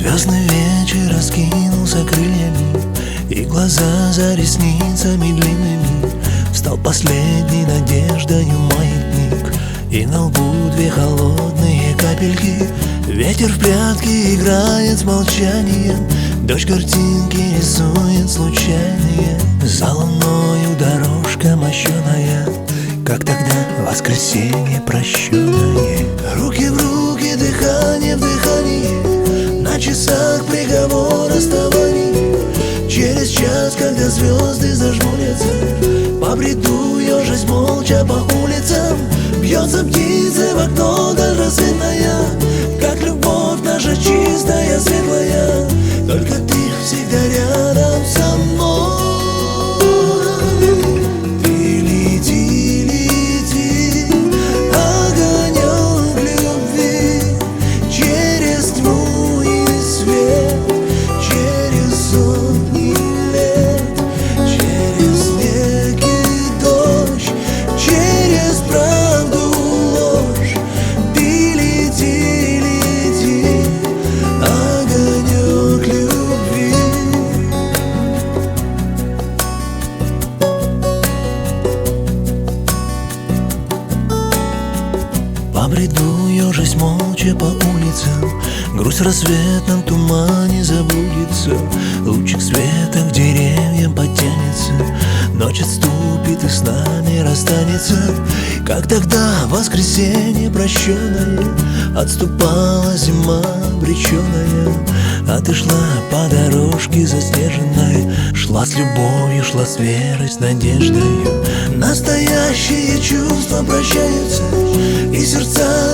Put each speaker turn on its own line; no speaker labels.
Звездный вечер раскинулся крыльями, и глаза за ресницами длинными. Встал последней надеждою маятник, и на лбу две холодные капельки. Ветер в прятки играет с молчанием, дождь картинки рисует случайные. За луною дорожка мощеная, как тогда воскресенье прощенное. Руки в руки, дыхание в дыхании, на часах приговор расставаний. Через час, когда звезды зажмурятся, побреду ежась молча по улицам. Бьется птица в окно, даль рассветная, как любовь наша чистая, светлая. Только ты всегда рядом со мной. Ты лети, лети, огонек любви, через тьму и свет, через сотни лет, через снег и дождь, через правду, ложь. Ты лети, лети, огонек любви. Побреду ежась молча по улицам, грусть в рассветном тумане забудется. Лучик света к деревьям потянется, ночь отступит и с нами расстанется. Как тогда воскресенье прощенное, отступала зима обреченная. А ты шла по дорожке заснеженной, шла с любовью, шла с верой, с надеждой. Настоящие чувства прощаются, и сердца